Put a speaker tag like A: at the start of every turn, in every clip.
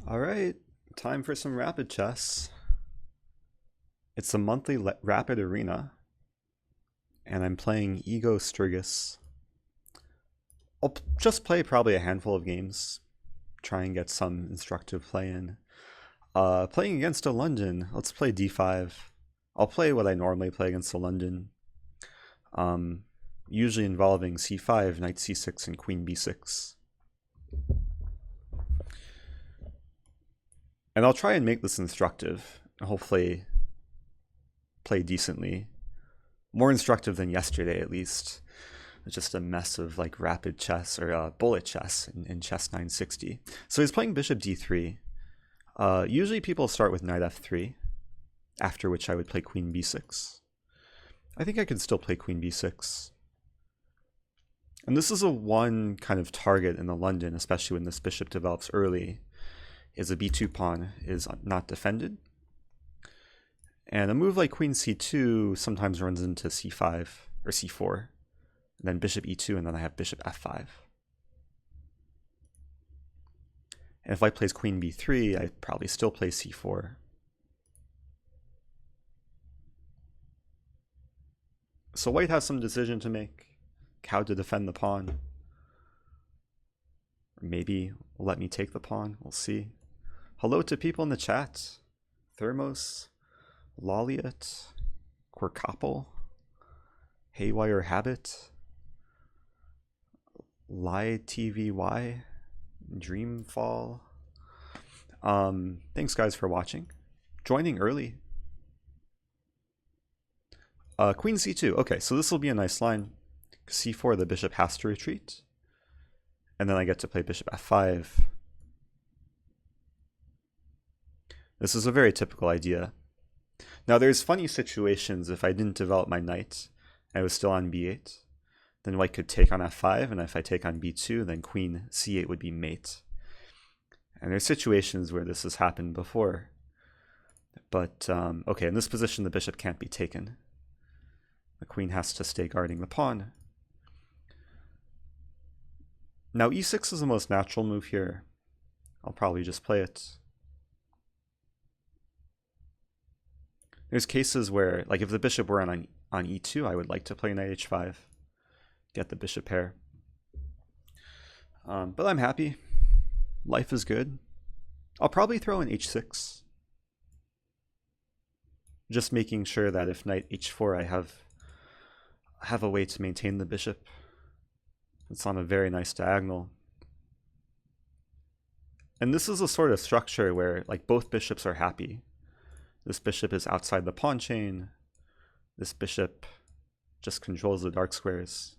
A: All right, time for some rapid chess. It's a monthly rapid arena, and I'm playing Ego Strigus. I'll just play probably a handful of games, try and get some instructive play in. Playing against a London, let's play d5. I'll play what I normally play against a London, usually involving c5, knight c6, and queen b6. And I'll try and make this instructive, and hopefully play decently. More instructive than yesterday, at least. It's just a mess of like rapid chess or bullet chess in chess 960. So he's playing bishop d3. Usually people start with knight f3, after which I would play queen b6. I think I could still play queen b6. And this is a one kind of target in the London, especially when this bishop develops early, is a b2 pawn is not defended. And a move like queen c2 sometimes runs into c5 or c4, and then bishop e2, and then I have bishop f5. And if I plays queen b3, I'd probably still play c4. So white has some decision to make, how to defend the pawn. Or maybe let me take the pawn, we'll see. Hello to people in the chat. Thermos, Loliot, Quirkopple, Haywire Habit, Lie TVY, Dreamfall. Thanks guys for watching. Joining early. Queen c2. Okay, so this will be a nice line. c4, the bishop has to retreat. And then I get to play bishop f5. This is a very typical idea. Now there's funny situations if I didn't develop my knight, and I was still on b8. Then white could take on f5, and if I take on b2, then queen c8 would be mate. And there's situations where this has happened before. But, okay, in this position the bishop can't be taken. The queen has to stay guarding the pawn. Now e6 is the most natural move here. I'll probably just play it. There's cases where, like if the bishop were on e2, I would like to play knight h5. Get the bishop pair. But I'm happy. Life is good. I'll probably throw in h6. Just making sure that if knight h4, I have a way to maintain the bishop. It's on a very nice diagonal. And this is a sort of structure where like both bishops are happy. This bishop is outside the pawn chain. This bishop just controls the dark squares.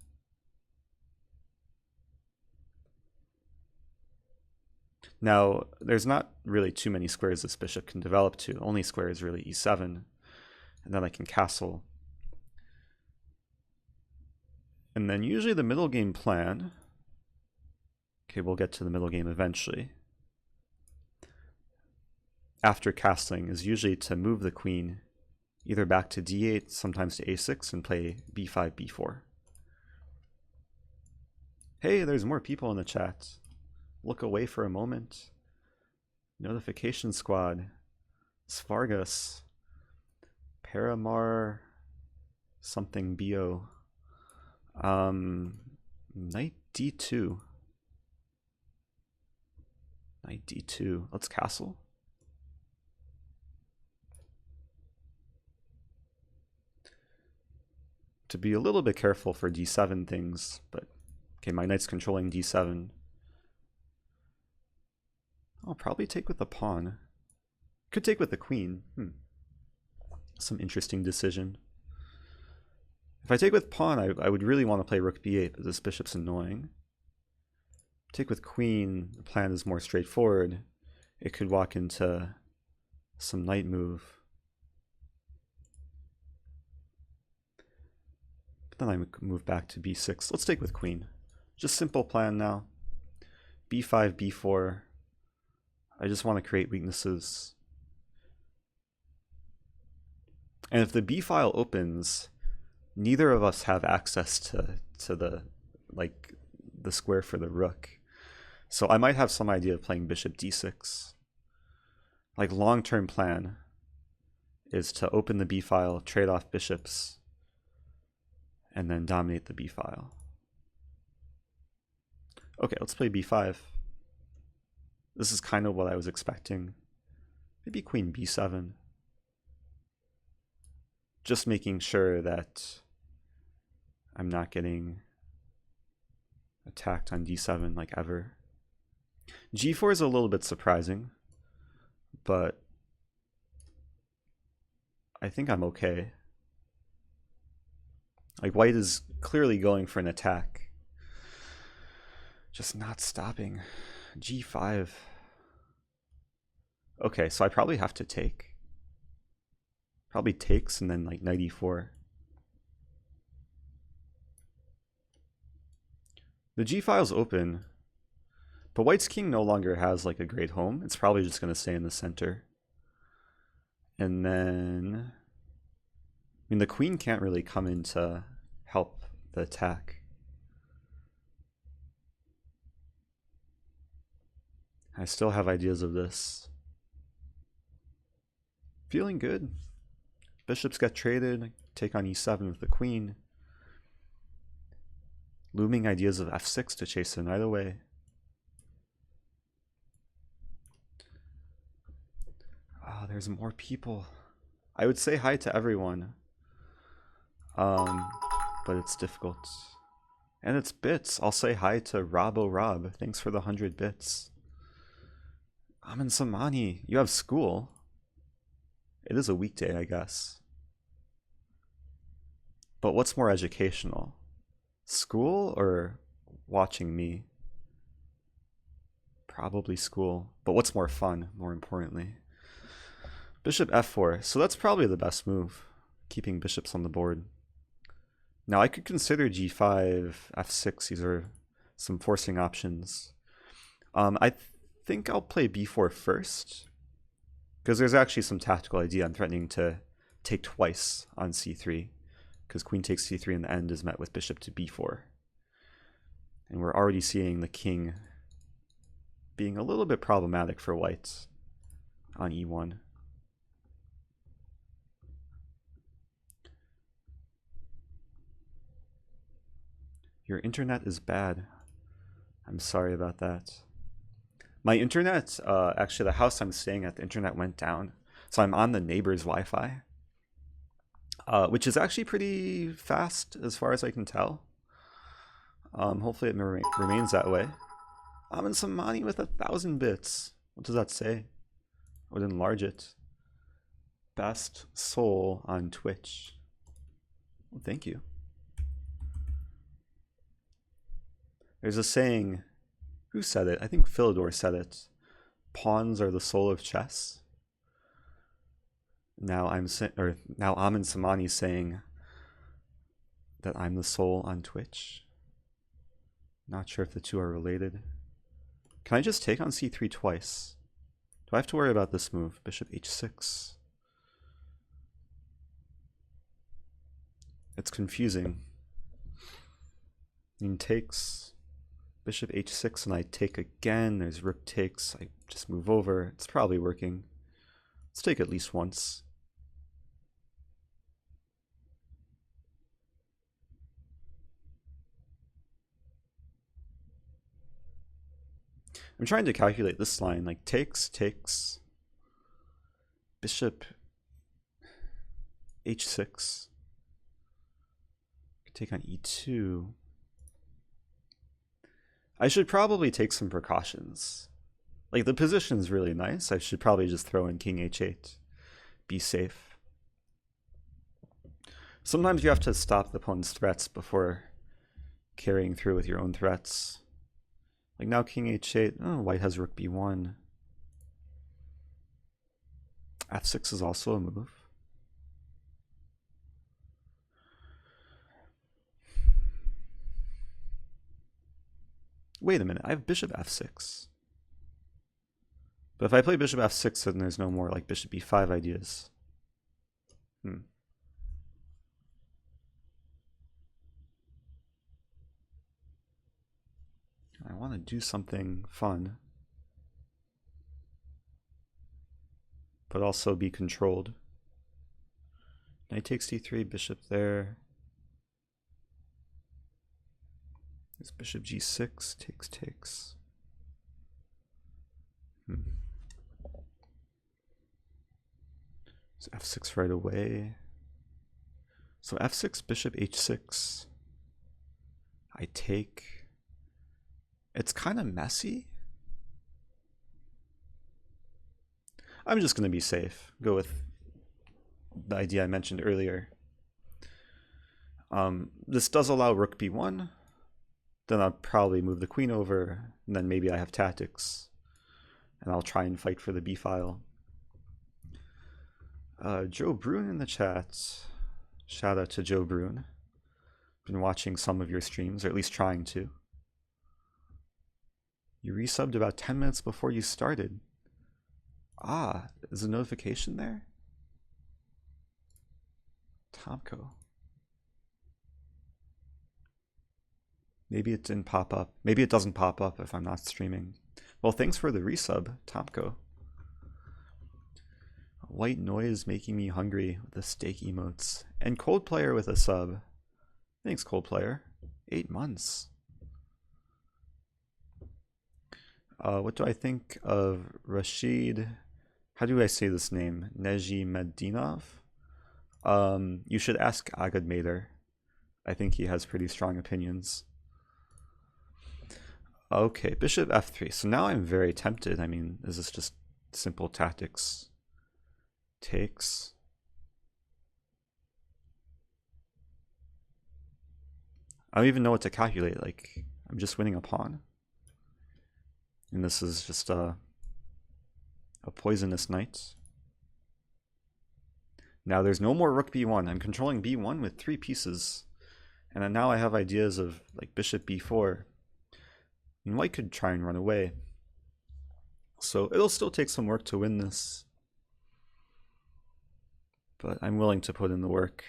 A: Now, there's not really too many squares this bishop can develop to. Only square is really e7. And then I can castle. And then usually the middle game plan, okay, we'll get to the middle game eventually, after castling is usually to move the queen either back to d8, sometimes to a6, and play b5, b4. Hey, there's more people in the chat. Look away for a moment. Notification Squad, Svargus, Paramar, something bo. Knight d2. Knight d2. Let's castle. To be a little bit careful for d7 things, but okay, my knight's controlling d7. I'll probably take with the pawn. Could take with the queen. Some interesting decision. If I take with pawn, I would really want to play rook b8, but this bishop's annoying. Take with queen, the plan is more straightforward. It could walk into some knight move. Then I move back to b6. Let's take with queen. Just simple plan now. b5, b4. I just want to create weaknesses. And if the b file opens, neither of us have access to the square for the rook. So I might have some idea of playing bishop d6. like long-term plan is to open the b file, trade off bishops, and then dominate the b file. Okay, let's play b5. This is kind of what I was expecting. Maybe queen b7. Just making sure that I'm not getting attacked on d7 like ever. g4 is a little bit surprising, but I think I'm okay. Like, white is clearly going for an attack, just not stopping. g5. Okay, so I probably have to take. Probably takes and then like knight e4. The g file's open, but white's king no longer has like a great home. It's probably just going to stay in the center. And then, I mean, the queen can't really come in to help the attack. I still have ideas of this. Feeling good. Bishops get traded, take on e7 with the queen. Looming ideas of f6 to chase the knight away. Ah, there's more people. I would say hi to everyone. But it's difficult. And it's bits. I'll say hi to Rob. Thanks for the 100 bits. Amin Samani, you have school. It is a weekday, I guess. But what's more educational? School or watching me? Probably school. But what's more fun, more importantly? Bishop f4. So that's probably the best move, keeping bishops on the board. Now I could consider g5, f6. These are some forcing options. I think I'll play b4 first, because there's actually some tactical idea. I'm threatening to take twice on c3, because queen takes c3 in the end is met with bishop to b4. And we're already seeing the king being a little bit problematic for white on e1. Your internet is bad. I'm sorry about that. My internet, actually the house I'm staying at, the internet went down. So I'm on the neighbor's Wi-Fi, which is actually pretty fast as far as I can tell. Hopefully it remains that way. I'm in some money with 1,000 bits. What does that say? I would enlarge it. Best soul on Twitch. Well, thank you. There's a saying, who said it? I think Philidor said it. Pawns are the soul of chess. Now Amin Samani saying that I'm the soul on Twitch. Not sure if the two are related. Can I just take on c3 twice? Do I have to worry about this move? Bishop h6. It's confusing. And takes. Bishop h6 and I take again. There's rook takes. I just move over. It's probably working. Let's take at least once. I'm trying to calculate this line, like takes, bishop h6. Take on e2. I should probably take some precautions. Like, the position's really nice. I should probably just throw in king h8. Be safe. Sometimes you have to stop the opponent's threats before carrying through with your own threats. Like now king h8. Oh, white has rook b1. f6 is also a move. Wait a minute, I have bishop f6. But if I play bishop f6, then there's no more like bishop b5 ideas. I want to do something fun. but also be controlled. Knight takes d3, bishop there. Is bishop g6, takes. So f6 right away. So f6, bishop h6. I take. It's kind of messy. I'm just going to be safe. Go with the idea I mentioned earlier. This does allow rook b1. Then I'll probably move the queen over, and then maybe I have tactics. And I'll try and fight for the b file. Joe Brune in the chat. Shout out to Joe Brune. Been watching some of your streams, or at least trying to. You resubbed about 10 minutes before you started. Ah, is a notification there? Tomko. Maybe it didn't pop up. Maybe it doesn't pop up if I'm not streaming. Well, thanks for the resub, Tomko. White noise making me hungry with the steak emotes. And Cold Player with a sub. Thanks, Cold Player. 8 months. What do I think of Rashid? How do I say this name? Nejimedinov? You should ask Agad Mater. I think he has pretty strong opinions. Okay, bishop f3. So now I'm very tempted. I mean, is this just simple tactics? Takes. I don't even know what to calculate. Like, I'm just winning a pawn. And this is just a poisonous knight. Now there's no more rook b1. I'm controlling b1 with 3 pieces. And then now I have ideas of like bishop b4. And white could try and run away. So it'll still take some work to win this. But I'm willing to put in the work.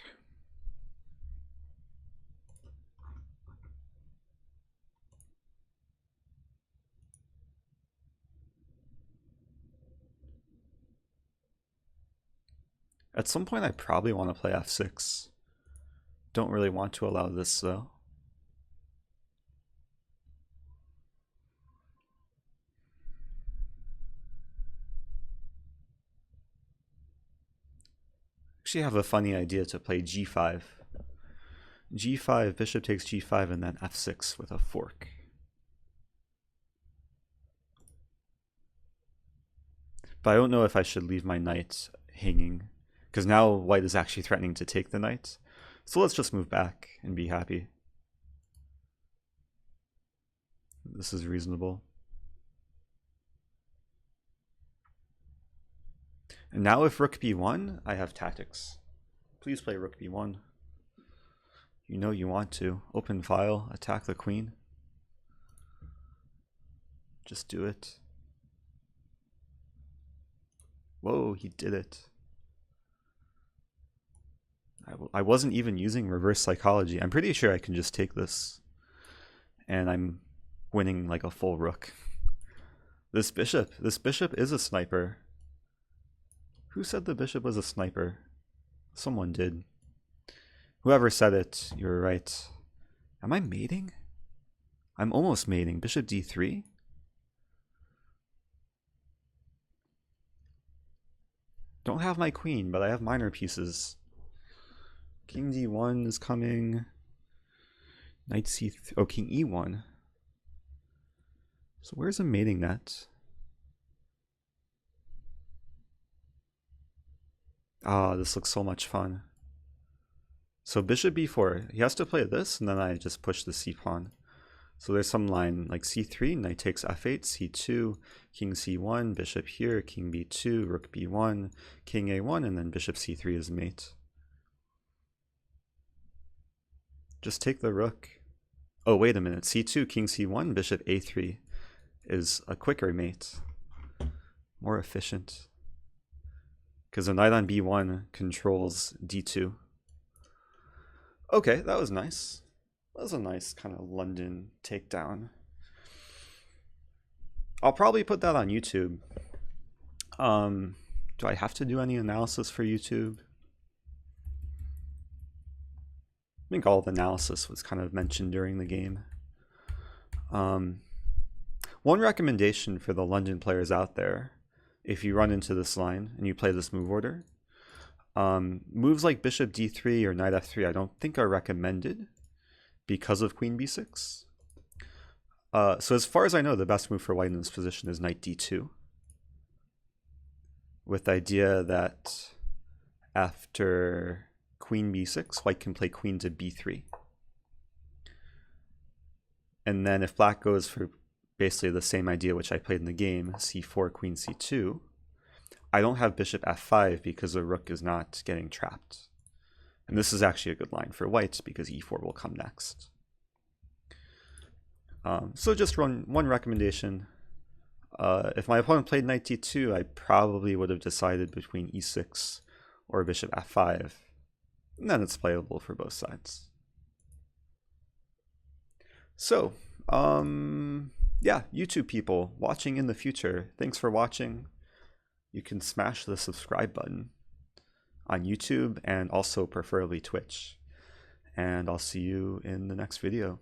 A: At some point I probably want to play f6. Don't really want to allow this though. Actually have a funny idea to play g5. g5, bishop takes g5, and then f6 with a fork. But I don't know if I should leave my knight hanging, because now white is actually threatening to take the knight. So let's just move back and be happy. This is reasonable. And now if rook b1, I have tactics. Please play rook b1. You know you want to. Open file, attack the queen. Just do it. Whoa, he did it. I wasn't even using reverse psychology. I'm pretty sure I can just take this. And I'm winning like a full rook. This bishop is a sniper. Who said the bishop was a sniper? Someone did. Whoever said it, you're right. Am I mating? I'm almost mating. Bishop d3? Don't have my queen, but I have minor pieces. King d1 is coming. Knight c3. Oh, king e1. So where's a mating net? Ah, this looks so much fun. So bishop b4. He has to play this, and then I just push the c pawn. So there's some line like c3, knight takes f8, c2, king c1, bishop here, king b2, rook b1, king a1, and then bishop c3 is mate. Just take the rook. Oh, wait a minute. c2, king c1, bishop a3 is a quicker mate. More efficient. Because the knight on b1 controls d2. Okay, that was nice. That was a nice kind of London takedown. I'll probably put that on YouTube. Do I have to do any analysis for YouTube? I think all of the analysis was kind of mentioned during the game. One recommendation for the London players out there, if you run into this line and you play this move order, moves like bishop d3 or knight f3 I don't think are recommended because of queen b6. So as far as I know, the best move for white in this position is knight d2, with the idea that after queen b6, white can play queen to b3. And then if black goes for basically the same idea which I played in the game, c4, queen c2, I don't have bishop f5 because the rook is not getting trapped. And this is actually a good line for white because e4 will come next. So just one recommendation. If my opponent played knight d2, I probably would have decided between e6 or bishop f5. And then it's playable for both sides. So, yeah, YouTube people watching in the future, thanks for watching. You can smash the subscribe button on YouTube and also preferably Twitch. And I'll see you in the next video.